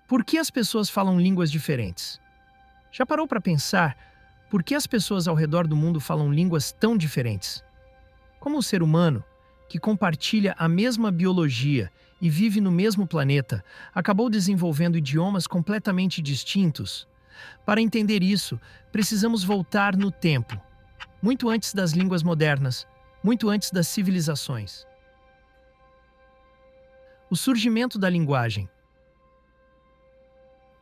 Por que as pessoas falam línguas diferentes? Já parou para pensar por que as pessoas ao redor do mundo falam línguas tão diferentes? Como o ser humano, que compartilha a mesma biologia e vive no mesmo planeta, acabou desenvolvendo idiomas completamente distintos? Para entender isso, precisamos voltar no tempo, muito antes das línguas modernas, muito antes das civilizações. O surgimento da linguagem.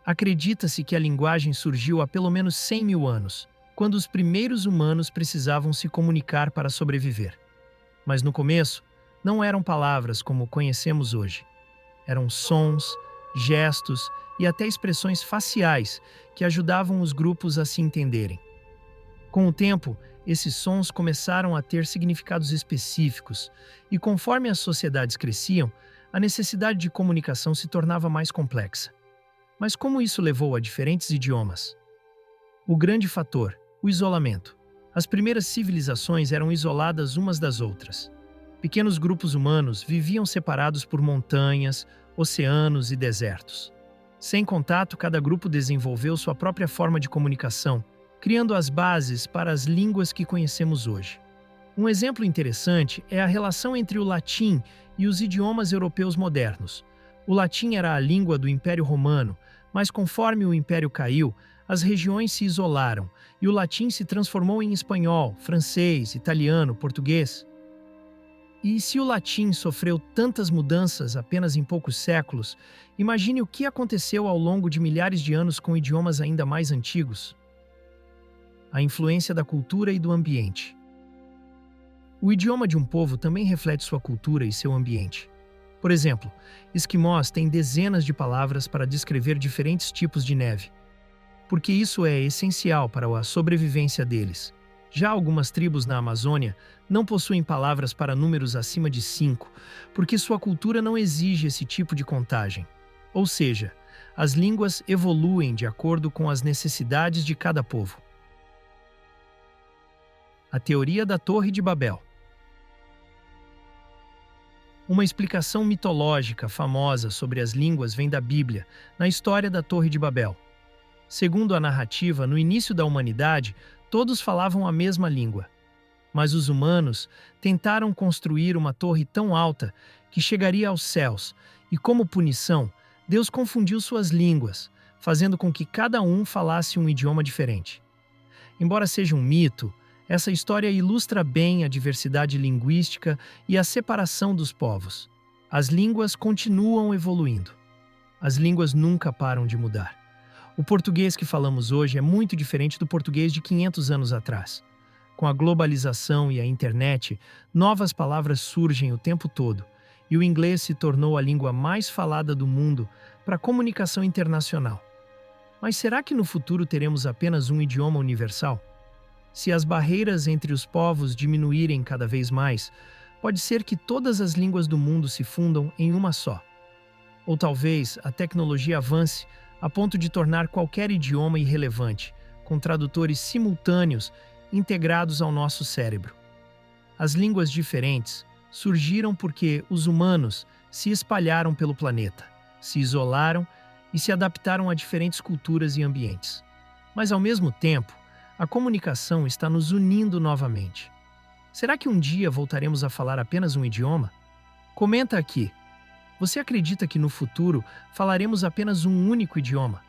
Acredita-se que a linguagem surgiu há pelo menos 100 mil anos, quando os primeiros humanos precisavam se comunicar para sobreviver. Mas no começo, não eram palavras como conhecemos hoje. Eram sons, gestos e até expressões faciais que ajudavam os grupos a se entenderem. Com o tempo, esses sons começaram a ter significados específicos, e conforme as sociedades cresciam, a necessidade de comunicação se tornava mais complexa. Mas como isso levou a diferentes idiomas? O grande fator, o isolamento. As primeiras civilizações eram isoladas umas das outras. Pequenos grupos humanos viviam separados por montanhas, oceanos e desertos. Sem contato, cada grupo desenvolveu sua própria forma de comunicação, criando as bases para as línguas que conhecemos hoje. Um exemplo interessante é a relação entre o latim e os idiomas europeus modernos. O latim era a língua do Império Romano, mas conforme o Império caiu, as regiões se isolaram e o latim se transformou em espanhol, francês, italiano, português. E se o latim sofreu tantas mudanças apenas em poucos séculos, imagine o que aconteceu ao longo de milhares de anos com idiomas ainda mais antigos. A influência da cultura e do ambiente. O idioma de um povo também reflete sua cultura e seu ambiente. Por exemplo, esquimós têm dezenas de palavras para descrever diferentes tipos de neve, porque isso é essencial para a sobrevivência deles. Já algumas tribos na Amazônia não possuem palavras para números acima de 5, porque sua cultura não exige esse tipo de contagem. Ou seja, as línguas evoluem de acordo com as necessidades de cada povo. A teoria da Torre de Babel. Uma explicação mitológica famosa sobre as línguas vem da Bíblia, na história da Torre de Babel. Segundo a narrativa, no início da humanidade, todos falavam a mesma língua. Mas os humanos tentaram construir uma torre tão alta que chegaria aos céus, e como punição, Deus confundiu suas línguas, fazendo com que cada um falasse um idioma diferente. Embora seja um mito, essa história ilustra bem a diversidade linguística e a separação dos povos. As línguas continuam evoluindo. As línguas nunca param de mudar. O português que falamos hoje é muito diferente do português de 500 anos atrás. Com a globalização e a internet, novas palavras surgem o tempo todo, e o inglês se tornou a língua mais falada do mundo para a comunicação internacional. Mas será que no futuro teremos apenas um idioma universal? Se as barreiras entre os povos diminuírem cada vez mais, pode ser que todas as línguas do mundo se fundam em uma só. Ou talvez a tecnologia avance a ponto de tornar qualquer idioma irrelevante, com tradutores simultâneos integrados ao nosso cérebro. As línguas diferentes surgiram porque os humanos se espalharam pelo planeta, se isolaram e se adaptaram a diferentes culturas e ambientes. Mas, ao mesmo tempo, a comunicação está nos unindo novamente. Será que um dia voltaremos a falar apenas um idioma? Comenta aqui. Você acredita que no futuro falaremos apenas um único idioma?